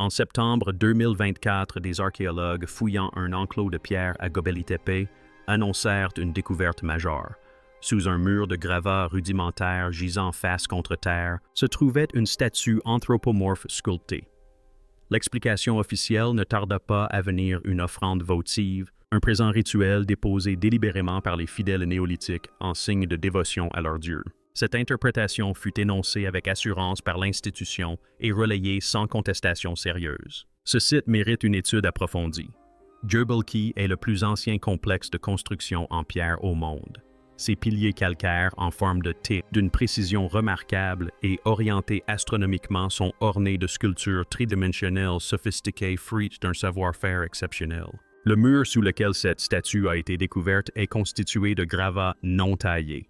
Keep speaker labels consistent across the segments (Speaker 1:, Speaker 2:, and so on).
Speaker 1: En septembre 2024, des archéologues fouillant un enclos de pierre à Gobekli Tepe annoncèrent une découverte majeure. Sous un mur de gravats rudimentaires gisant face contre terre, se trouvait une statue anthropomorphe sculptée. L'explication officielle ne tarda pas à venir une offrande votive, un présent rituel déposé délibérément par les fidèles néolithiques en signe de dévotion à leur dieu. Cette interprétation fut énoncée avec assurance par l'institution et relayée sans contestation sérieuse. Ce site mérite une étude approfondie. Göbekli est le plus ancien complexe de construction en pierre au monde. Ses piliers calcaires en forme de T, d'une précision remarquable et orientés astronomiquement, sont ornés de sculptures tridimensionnelles sophistiquées fruites d'un savoir-faire exceptionnel. Le mur sous lequel cette statue a été découverte est constitué de gravats non taillés.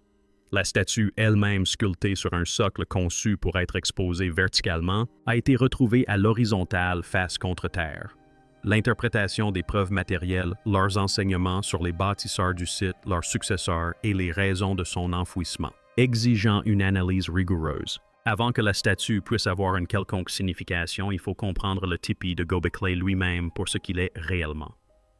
Speaker 1: La statue elle-même sculptée sur un socle conçu pour être exposée verticalement a été retrouvée à l'horizontale face contre terre. L'interprétation des preuves matérielles, leurs enseignements sur les bâtisseurs du site, leurs successeurs et les raisons de son enfouissement, exigeant une analyse rigoureuse. Avant que la statue puisse avoir une quelconque signification, il faut comprendre le tipi de Göbekli lui-même pour ce qu'il est réellement.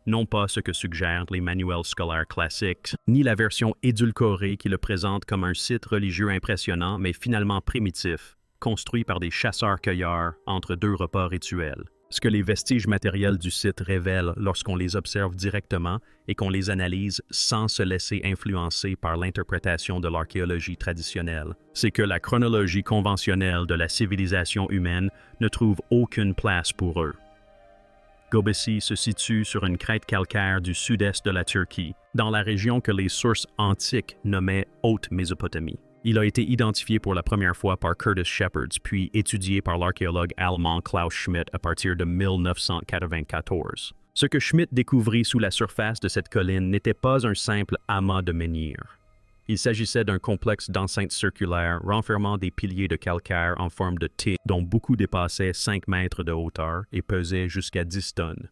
Speaker 1: Non pas ce que suggèrent les manuels scolaires classiques, ni la version édulcorée qui le présente comme un site religieux impressionnant mais finalement primitif, construit par des chasseurs-cueilleurs entre deux repas rituels. Ce que les vestiges matériels du site révèlent lorsqu'on les observe directement et qu'on les analyse sans se laisser influencer par l'interprétation de l'archéologie traditionnelle, c'est que la chronologie conventionnelle de la civilisation humaine ne trouve aucune place pour eux. Göbekli se situe sur une crête calcaire du sud-est de la Turquie, dans la région que les sources antiques nommaient Haute-Mésopotamie. Il a été identifié pour la première fois par Curtis Shepherds, puis étudié par l'archéologue allemand Klaus Schmidt à partir de 1994. Ce que Schmidt découvrit sous la surface de cette colline n'était pas un simple amas de menhirs. Il s'agissait d'un complexe d'enceintes circulaires renfermant des piliers de calcaire en forme de T, dont beaucoup dépassaient 5 mètres de hauteur et pesaient jusqu'à 10 tonnes.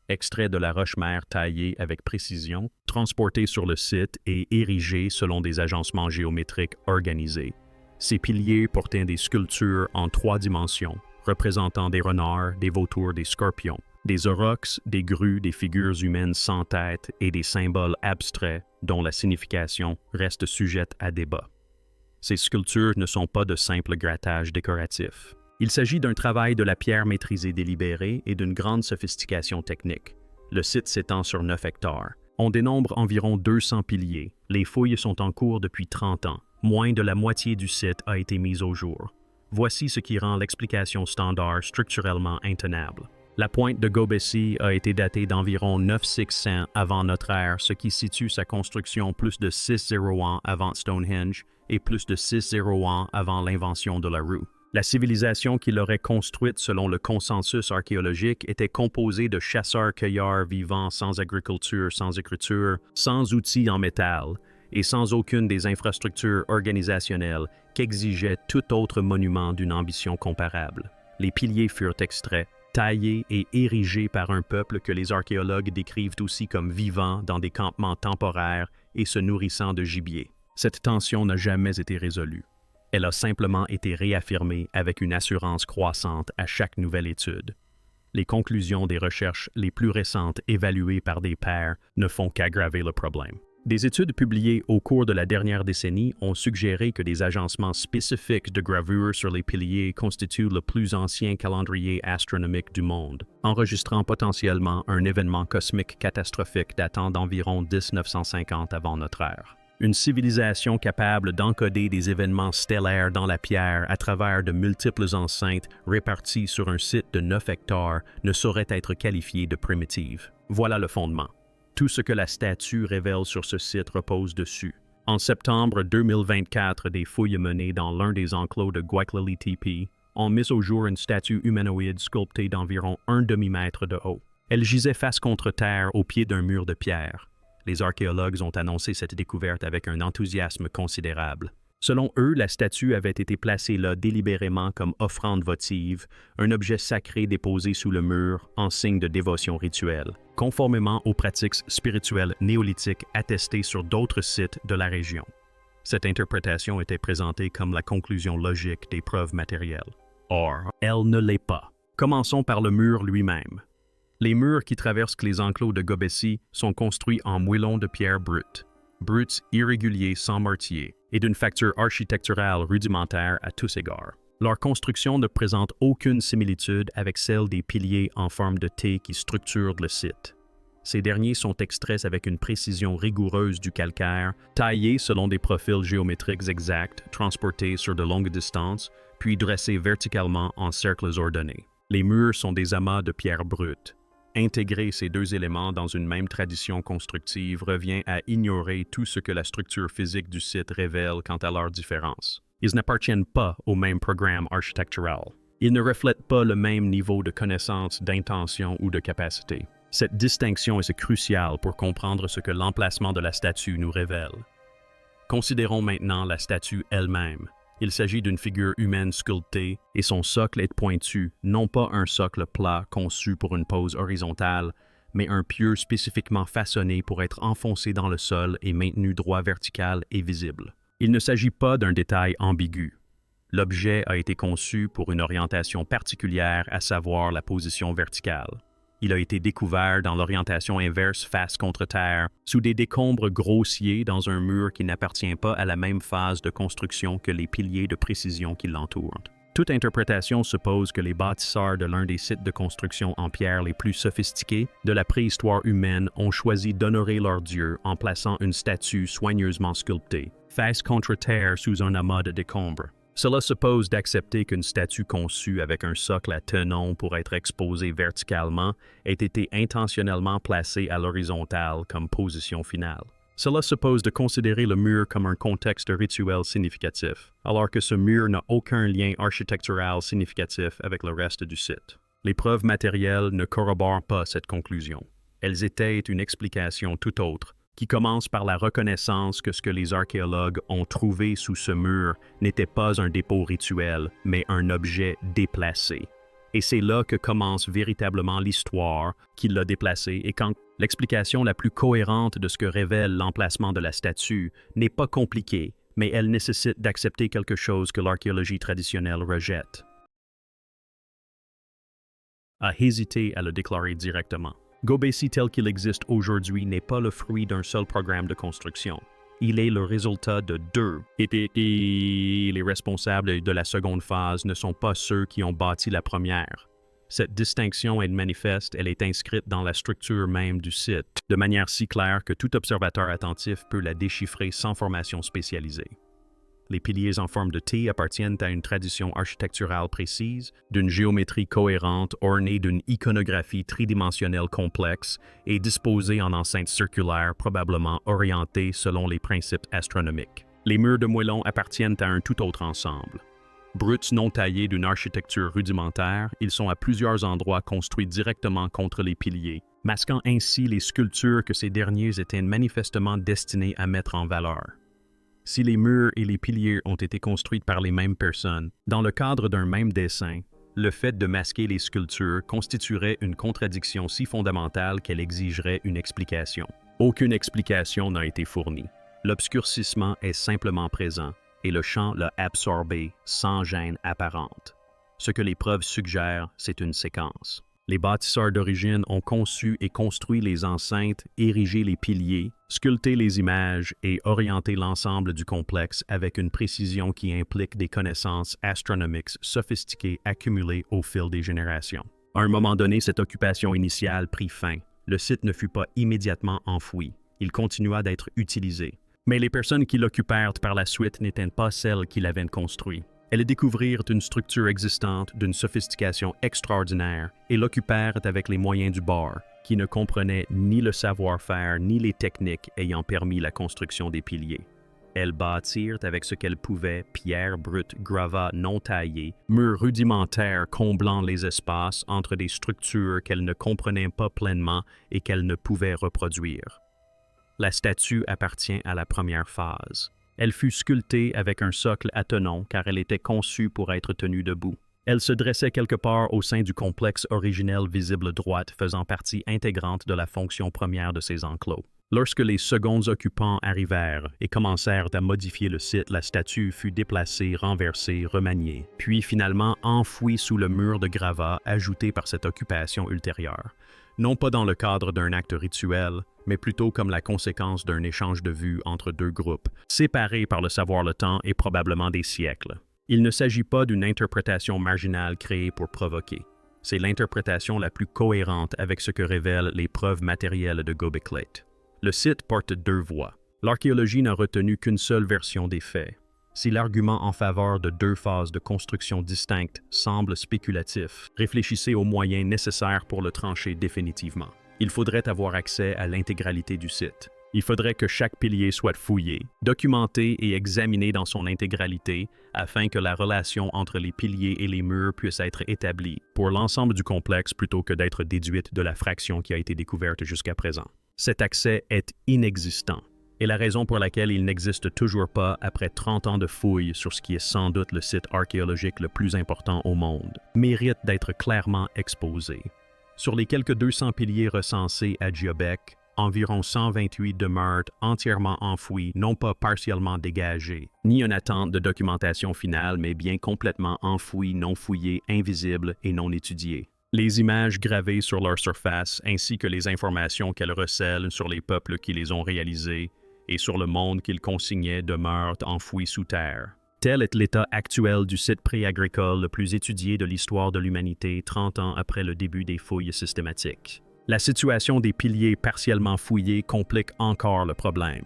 Speaker 1: Extrait de la roche-mère taillée avec précision, transporté sur le site et érigé selon des agencements géométriques organisés. Ces piliers portaient des sculptures en 3 dimensions, représentant des renards, des vautours, des scorpions, des aurochs, des grues, des figures humaines sans tête et des symboles abstraits dont la signification reste sujette à débat. Ces sculptures ne sont pas de simples grattages décoratifs. Il s'agit d'un travail de la pierre maîtrisé délibéré et d'une grande sophistication technique. Le site s'étend sur 9 hectares. On dénombre environ 200 piliers. Les fouilles sont en cours depuis 30 ans. Moins de la moitié du site a été mise au jour. Voici ce qui rend l'explication standard structurellement intenable. La pointe de Göbekli a été datée d'environ 9600 avant notre ère, ce qui situe sa construction plus de 60 ans avant Stonehenge et plus de 60 ans avant l'invention de la roue. La civilisation qui l'aurait construite selon le consensus archéologique était composée de chasseurs-cueilleurs vivant sans agriculture, sans écriture, sans outils en métal et sans aucune des infrastructures organisationnelles qu'exigeait tout autre monument d'une ambition comparable. Les piliers furent extraits, taillés et érigés par un peuple que les archéologues décrivent aussi comme vivant dans des campements temporaires et se nourrissant de gibier. Cette tension n'a jamais été résolue. Elle a simplement été réaffirmée avec une assurance croissante à chaque nouvelle étude. Les conclusions des recherches les plus récentes évaluées par des pairs ne font qu'aggraver le problème. Des études publiées au cours de la dernière décennie ont suggéré que des agencements spécifiques de gravure sur les piliers constituent le plus ancien calendrier astronomique du monde, enregistrant potentiellement un événement cosmique catastrophique datant d'environ 1950 avant notre ère. Une civilisation capable d'encoder des événements stellaires dans la pierre à travers de multiples enceintes réparties sur un site de 9 hectares ne saurait être qualifiée de primitive. Voilà le fondement. Tout ce que la statue révèle sur ce site repose dessus. En septembre 2024, des fouilles menées dans l'un des enclos de Gobekli Tepe ont mis au jour une statue humanoïde sculptée d'environ 1 demi-mètre de haut. Elle gisait face contre terre au pied d'un mur de pierre. Les archéologues ont annoncé cette découverte avec un enthousiasme considérable. Selon eux, la statue avait été placée là délibérément comme offrande votive, un objet sacré déposé sous le mur en signe de dévotion rituelle, conformément aux pratiques spirituelles néolithiques attestées sur d'autres sites de la région. Cette interprétation était présentée comme la conclusion logique des preuves matérielles. Or, elle ne l'est pas. Commençons par le mur lui-même. Les murs qui traversent les enclos de Gobessy sont construits en moellons de pierre brute, bruts irréguliers sans mortier, et d'une facture architecturale rudimentaire à tous égards. Leur construction ne présente aucune similitude avec celle des piliers en forme de T qui structurent le site. Ces derniers sont extraits avec une précision rigoureuse du calcaire, taillés selon des profils géométriques exacts, transportés sur de longues distances, puis dressés verticalement en cercles ordonnés. Les murs sont des amas de pierre brute. Intégrer ces deux éléments dans une même tradition constructive revient à ignorer tout ce que la structure physique du site révèle quant à leur différence. Ils n'appartiennent pas au même programme architectural. Ils ne reflètent pas le même niveau de connaissance, d'intention ou de capacité. Cette distinction est cruciale pour comprendre ce que l'emplacement de la statue nous révèle. Considérons maintenant la statue elle-même. Il s'agit d'une figure humaine sculptée et son socle est pointu, non pas un socle plat conçu pour une pose horizontale, mais un pieu spécifiquement façonné pour être enfoncé dans le sol et maintenu droit vertical et visible. Il ne s'agit pas d'un détail ambigu. L'objet a été conçu pour une orientation particulière, à savoir la position verticale. Il a été découvert dans l'orientation inverse face contre terre, sous des décombres grossiers dans un mur qui n'appartient pas à la même phase de construction que les piliers de précision qui l'entourent. Toute interprétation suppose que les bâtisseurs de l'un des sites de construction en pierre les plus sophistiqués de la préhistoire humaine ont choisi d'honorer leur dieu en plaçant une statue soigneusement sculptée, face contre terre sous un amas de décombres. Cela suppose d'accepter qu'une statue conçue avec un socle à tenon pour être exposée verticalement ait été intentionnellement placée à l'horizontale comme position finale. Cela suppose de considérer le mur comme un contexte rituel significatif, alors que ce mur n'a aucun lien architectural significatif avec le reste du site. Les preuves matérielles ne corroborent pas cette conclusion. Elles étaient une explication tout autre, qui commence par la reconnaissance que ce que les archéologues ont trouvé sous ce mur n'était pas un dépôt rituel, mais un objet déplacé. Et c'est là que commence véritablement l'histoire qui l'a déplacé et quand l'explication la plus cohérente de ce que révèle l'emplacement de la statue n'est pas compliquée, mais elle nécessite d'accepter quelque chose que l'archéologie traditionnelle rejette. A hésité à le déclarer directement. Gobessy tel qu'il existe aujourd'hui n'est pas le fruit d'un seul programme de construction. Il est le résultat de deux. Et les responsables de la seconde phase ne sont pas ceux qui ont bâti la première. Cette distinction est manifeste, elle est inscrite dans la structure même du site, de manière si claire que tout observateur attentif peut la déchiffrer sans formation spécialisée. Les piliers en forme de T appartiennent à une tradition architecturale précise, d'une géométrie cohérente ornée d'une iconographie tridimensionnelle complexe et disposée en enceinte circulaire probablement orientée selon les principes astronomiques. Les murs de moellons appartiennent à un tout autre ensemble. Bruts non taillés d'une architecture rudimentaire, ils sont à plusieurs endroits construits directement contre les piliers, masquant ainsi les sculptures que ces derniers étaient manifestement destinés à mettre en valeur. Si les murs et les piliers ont été construits par les mêmes personnes, dans le cadre d'un même dessin, le fait de masquer les sculptures constituerait une contradiction si fondamentale qu'elle exigerait une explication. Aucune explication n'a été fournie. L'obscurcissement est simplement présent et le champ l'a absorbé sans gêne apparente. Ce que les preuves suggèrent, c'est une séquence. Les bâtisseurs d'origine ont conçu et construit les enceintes, érigé les piliers, sculpté les images et orienté l'ensemble du complexe avec une précision qui implique des connaissances astronomiques sophistiquées accumulées au fil des générations. À un moment donné, cette occupation initiale prit fin. Le site ne fut pas immédiatement enfoui. Il continua d'être utilisé. Mais les personnes qui l'occupèrent par la suite n'étaient pas celles qui l'avaient construit. Elles découvrirent une structure existante d'une sophistication extraordinaire et l'occupèrent avec les moyens du bord, qui ne comprenaient ni le savoir-faire ni les techniques ayant permis la construction des piliers. Elles bâtirent avec ce qu'elles pouvaient pierre brute, gravats non taillés, murs rudimentaires comblant les espaces entre des structures qu'elles ne comprenaient pas pleinement et qu'elles ne pouvaient reproduire. La statue appartient à la première phase. Elle fut sculptée avec un socle à tenon car elle était conçue pour être tenue debout. Elle se dressait quelque part au sein du complexe originel visible droite faisant partie intégrante de la fonction première de ces enclos. Lorsque les seconds occupants arrivèrent et commencèrent à modifier le site, la statue fut déplacée, renversée, remaniée, puis finalement enfouie sous le mur de gravats ajouté par cette occupation ultérieure. Non pas dans le cadre d'un acte rituel, mais plutôt comme la conséquence d'un échange de vues entre deux groupes, séparés par le savoir le temps et probablement des siècles. Il ne s'agit pas d'une interprétation marginale créée pour provoquer. C'est l'interprétation la plus cohérente avec ce que révèlent les preuves matérielles de Göbekli Tepe. Le site porte deux voies. L'archéologie n'a retenu qu'une seule version des faits. Si l'argument en faveur de deux phases de construction distinctes semble spéculatif, réfléchissez aux moyens nécessaires pour le trancher définitivement. Il faudrait avoir accès à l'intégralité du site. Il faudrait que chaque pilier soit fouillé, documenté et examiné dans son intégralité afin que la relation entre les piliers et les murs puisse être établie pour l'ensemble du complexe plutôt que d'être déduite de la fraction qui a été découverte jusqu'à présent. Cet accès est inexistant, et la raison pour laquelle il n'existe toujours pas après 30 ans de fouilles sur ce qui est sans doute le site archéologique le plus important au monde, mérite d'être clairement exposé. Sur les quelques 200 piliers recensés à Göbekli, environ 128 demeurent entièrement enfouis, non pas partiellement dégagés, ni une attente de documentation finale, mais bien complètement enfouis, non fouillés, invisibles et non étudiés. Les images gravées sur leur surface, ainsi que les informations qu'elles recèlent sur les peuples qui les ont réalisées et sur le monde qu'ils consignaient demeurent enfouis sous terre. Tel est l'état actuel du site pré-agricole le plus étudié de l'histoire de l'humanité 30 ans après le début des fouilles systématiques. La situation des piliers partiellement fouillés complique encore le problème.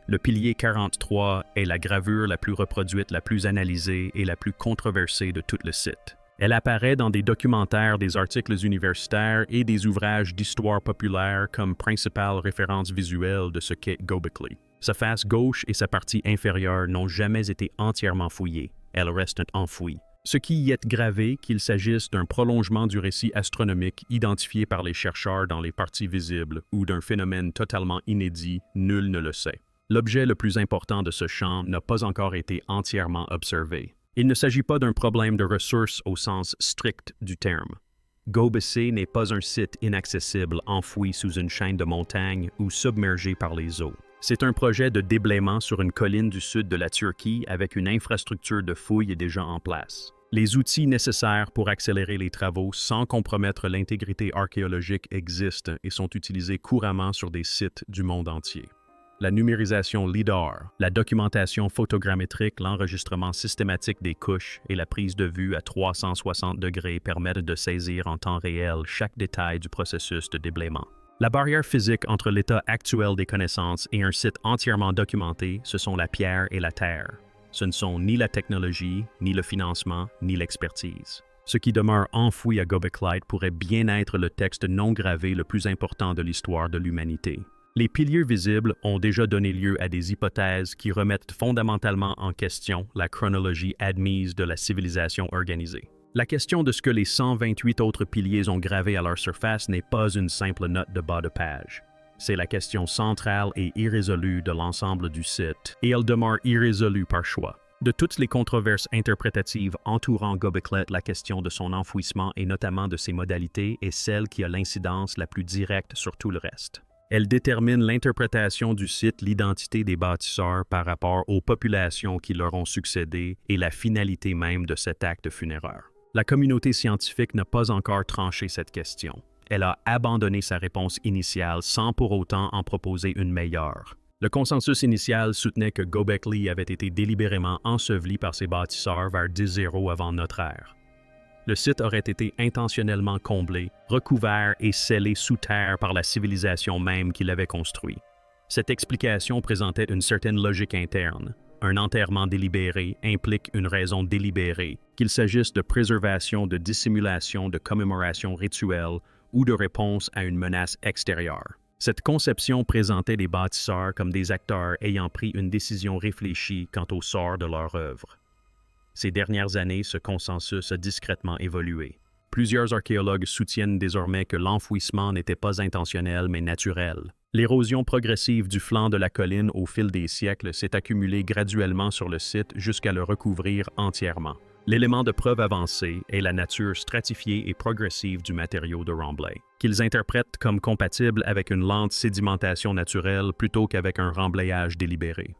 Speaker 1: Le pilier 43 est la gravure la plus reproduite, la plus analysée et la plus controversée de tout le site. Elle apparaît dans des documentaires, des articles universitaires et des ouvrages d'histoire populaire comme principale référence visuelle de ce qu'est Göbekli Tepe. Sa face gauche et sa partie inférieure n'ont jamais été entièrement fouillées. Elles restent enfouies. Ce qui y est gravé, qu'il s'agisse d'un prolongement du récit astronomique identifié par les chercheurs dans les parties visibles ou d'un phénomène totalement inédit, nul ne le sait. L'objet le plus important de ce champ n'a pas encore été entièrement observé. Il ne s'agit pas d'un problème de ressources au sens strict du terme. Göbekli n'est pas un site inaccessible enfoui sous une chaîne de montagnes ou submergé par les eaux. C'est un projet de déblaiement sur une colline du sud de la Turquie avec une infrastructure de fouilles déjà en place. Les outils nécessaires pour accélérer les travaux sans compromettre l'intégrité archéologique existent et sont utilisés couramment sur des sites du monde entier. La numérisation LIDAR, la documentation photogrammétrique, l'enregistrement systématique des couches et la prise de vue à 360 degrés permettent de saisir en temps réel chaque détail du processus de déblaiement. La barrière physique entre l'état actuel des connaissances et un site entièrement documenté, ce sont la pierre et la terre. Ce ne sont ni la technologie, ni le financement, ni l'expertise. Ce qui demeure enfoui à Göbekli Tepe pourrait bien être le texte non gravé le plus important de l'histoire de l'humanité. Les piliers visibles ont déjà donné lieu à des hypothèses qui remettent fondamentalement en question la chronologie admise de la civilisation organisée. La question de ce que les 128 autres piliers ont gravé à leur surface n'est pas une simple note de bas de page. C'est la question centrale et irrésolue de l'ensemble du site, et elle demeure irrésolue par choix. De toutes les controverses interprétatives entourant Göbekli Tepe, la question de son enfouissement et notamment de ses modalités est celle qui a l'incidence la plus directe sur tout le reste. Elle détermine l'interprétation du site, l'identité des bâtisseurs par rapport aux populations qui leur ont succédé et la finalité même de cet acte funéraire. La communauté scientifique n'a pas encore tranché cette question. Elle a abandonné sa réponse initiale sans pour autant en proposer une meilleure. Le consensus initial soutenait que Göbekli avait été délibérément enseveli par ses bâtisseurs vers 10-0 avant notre ère. Le site aurait été intentionnellement comblé, recouvert et scellé sous terre par la civilisation même qui l'avait construit. Cette explication présentait une certaine logique interne. Un enterrement délibéré implique une raison délibérée, qu'il s'agisse de préservation, de dissimulation, de commémoration rituelle ou de réponse à une menace extérieure. Cette conception présentait les bâtisseurs comme des acteurs ayant pris une décision réfléchie quant au sort de leur œuvre. Ces dernières années, ce consensus a discrètement évolué. Plusieurs archéologues soutiennent désormais que l'enfouissement n'était pas intentionnel mais naturel. L'érosion progressive du flanc de la colline au fil des siècles s'est accumulée graduellement sur le site jusqu'à le recouvrir entièrement. L'élément de preuve avancé est la nature stratifiée et progressive du matériau de remblai, qu'ils interprètent comme compatible avec une lente sédimentation naturelle plutôt qu'avec un remblayage délibéré.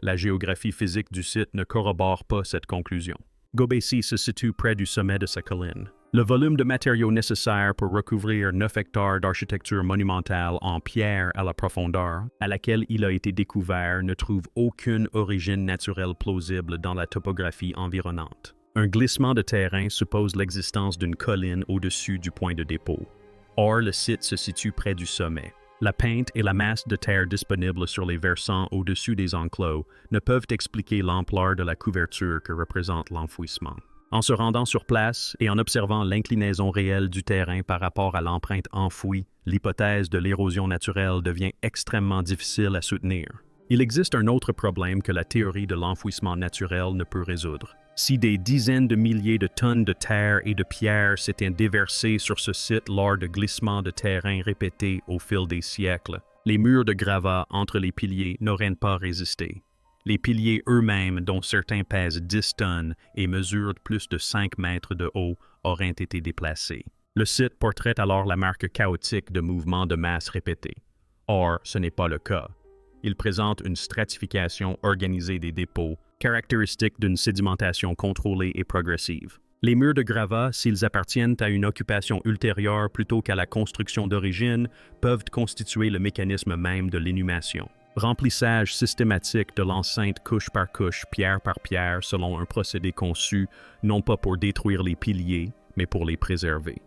Speaker 1: La géographie physique du site ne corrobore pas cette conclusion. Gobesi se situe près du sommet de sa colline. Le volume de matériaux nécessaire pour recouvrir 9 hectares d'architecture monumentale en pierre à la profondeur à laquelle il a été découvert ne trouve aucune origine naturelle plausible dans la topographie environnante. Un glissement de terrain suppose l'existence d'une colline au-dessus du point de dépôt. Or, le site se situe près du sommet. La pente et la masse de terre disponible sur les versants au-dessus des enclos ne peuvent expliquer l'ampleur de la couverture que représente l'enfouissement. En se rendant sur place et en observant l'inclinaison réelle du terrain par rapport à l'empreinte enfouie, l'hypothèse de l'érosion naturelle devient extrêmement difficile à soutenir. Il existe un autre problème que la théorie de l'enfouissement naturel ne peut résoudre. Si des dizaines de milliers de tonnes de terre et de pierres s'étaient déversées sur ce site lors de glissements de terrain répétés au fil des siècles, les murs de gravats entre les piliers n'auraient pas résisté. Les piliers eux-mêmes, dont certains pèsent 10 tonnes et mesurent plus de 5 mètres de haut, auraient été déplacés. Le site porterait alors la marque chaotique de mouvements de masse répétés. Or, ce n'est pas le cas. Il présente une stratification organisée des dépôts, caractéristique d'une sédimentation contrôlée et progressive. Les murs de gravats, s'ils appartiennent à une occupation ultérieure plutôt qu'à la construction d'origine, peuvent constituer le mécanisme même de l'inhumation. Remplissage systématique de l'enceinte couche par couche, pierre par pierre, selon un procédé conçu non pas pour détruire les piliers, mais pour les préserver.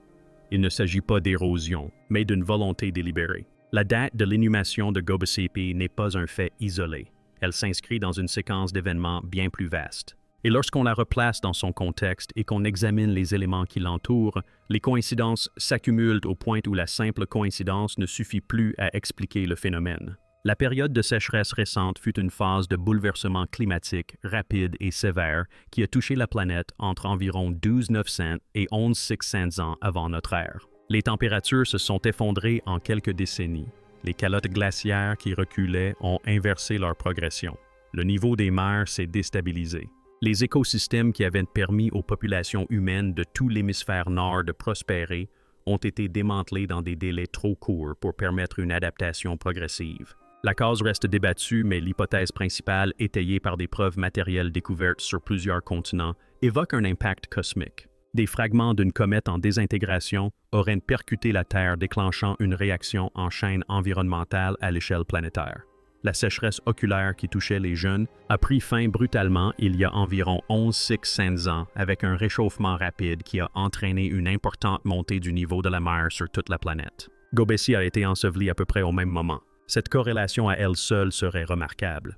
Speaker 1: Il ne s'agit pas d'érosion, mais d'une volonté délibérée. La date de l'inhumation de Gobessepi n'est pas un fait isolé. Elle s'inscrit dans une séquence d'événements bien plus vaste. Et lorsqu'on la replace dans son contexte et qu'on examine les éléments qui l'entourent, les coïncidences s'accumulent au point où la simple coïncidence ne suffit plus à expliquer le phénomène. La période de sécheresse récente fut une phase de bouleversement climatique rapide et sévère qui a touché la planète entre environ 12 900 et 11 600 ans avant notre ère. Les températures se sont effondrées en quelques décennies. Les calottes glaciaires qui reculaient ont inversé leur progression. Le niveau des mers s'est déstabilisé. Les écosystèmes qui avaient permis aux populations humaines de tout l'hémisphère nord de prospérer ont été démantelés dans des délais trop courts pour permettre une adaptation progressive. La cause reste débattue, mais l'hypothèse principale, étayée par des preuves matérielles découvertes sur plusieurs continents, évoque un impact cosmique. Des fragments d'une comète en désintégration auraient percuté la Terre, déclenchant une réaction en chaîne environnementale à l'échelle planétaire. La sécheresse oculaire qui touchait les jeunes a pris fin brutalement il y a environ 11 600 ans avec un réchauffement rapide qui a entraîné une importante montée du niveau de la mer sur toute la planète. Gobesi a été enseveli à peu près au même moment. Cette corrélation à elle seule serait remarquable.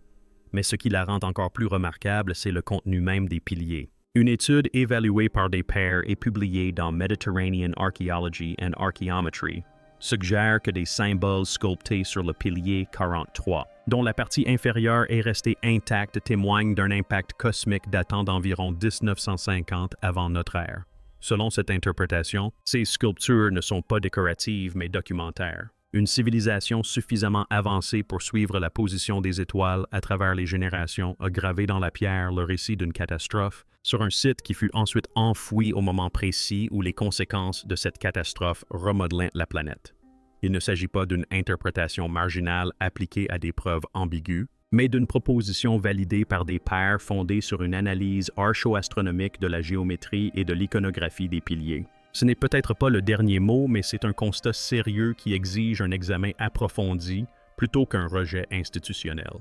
Speaker 1: Mais ce qui la rend encore plus remarquable, c'est le contenu même des piliers. Une étude évaluée par des pairs et publiée dans Mediterranean Archaeology and Archaeometry suggère que des symboles sculptés sur le pilier 43, dont la partie inférieure est restée intacte, témoignent d'un impact cosmique datant d'environ 1950 avant notre ère. Selon cette interprétation, ces sculptures ne sont pas décoratives mais documentaires. Une civilisation suffisamment avancée pour suivre la position des étoiles à travers les générations a gravé dans la pierre le récit d'une catastrophe sur un site qui fut ensuite enfoui au moment précis où les conséquences de cette catastrophe remodelaient la planète. Il ne s'agit pas d'une interprétation marginale appliquée à des preuves ambiguës, mais d'une proposition validée par des pairs fondée sur une analyse archo-astronomique de la géométrie et de l'iconographie des piliers. Ce n'est peut-être pas le dernier mot, mais c'est un constat sérieux qui exige un examen approfondi plutôt qu'un rejet institutionnel.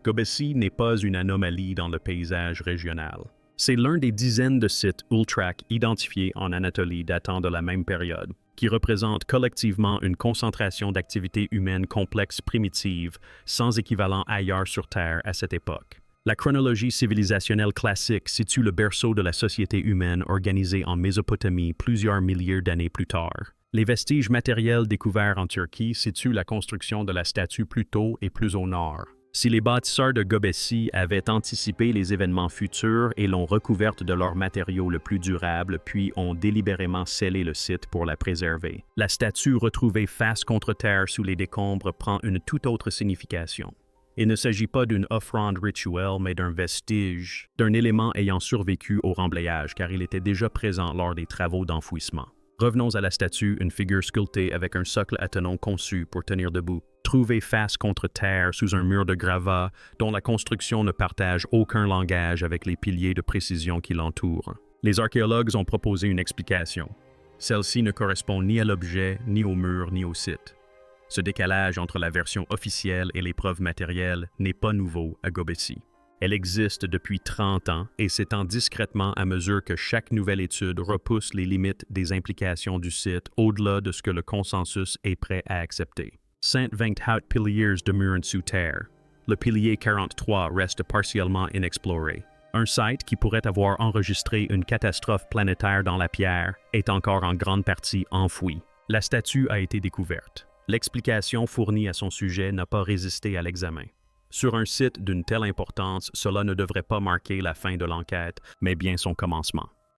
Speaker 1: Gobesi n'est pas une anomalie dans le paysage régional. C'est l'un des dizaines de sites ultrac identifiés en Anatolie datant de la même période, qui représentent collectivement une concentration d'activités humaines complexes primitives, sans équivalent ailleurs sur Terre à cette époque. La chronologie civilisationnelle classique situe le berceau de la société humaine organisée en Mésopotamie plusieurs milliers d'années plus tard. Les vestiges matériels découverts en Turquie situent la construction de la statue plus tôt et plus au nord. Si les bâtisseurs de Gobesi avaient anticipé les événements futurs et l'ont recouverte de leur matériau le plus durable, puis ont délibérément scellé le site pour la préserver, la statue retrouvée face contre terre sous les décombres prend une toute autre signification. Il ne s'agit pas d'une offrande rituelle, mais d'un vestige, d'un élément ayant survécu au remblayage, car il était déjà présent lors des travaux d'enfouissement. Revenons à la statue, une figure sculptée avec un socle attenant conçu pour tenir debout, trouvée face contre terre sous un mur de gravats dont la construction ne partage aucun langage avec les piliers de précision qui l'entourent. Les archéologues ont proposé une explication. Celle-ci ne correspond ni à l'objet, ni au mur, ni au site. Ce décalage entre la version officielle et les preuves matérielles n'est pas nouveau à Gobetsi. Elle existe depuis 30 ans et s'étend discrètement à mesure que chaque nouvelle étude repousse les limites des implications du site au-delà de ce que le consensus est prêt à accepter. 128 piliers demeurent sous terre. Le pilier 43 reste partiellement inexploré. Un site qui pourrait avoir enregistré une catastrophe planétaire dans la pierre est encore en grande partie enfoui. La statue a été découverte. L'explication fournie à son sujet n'a pas résisté à l'examen. Sur un site d'une telle importance, cela ne devrait pas marquer la fin de l'enquête, mais bien son commencement.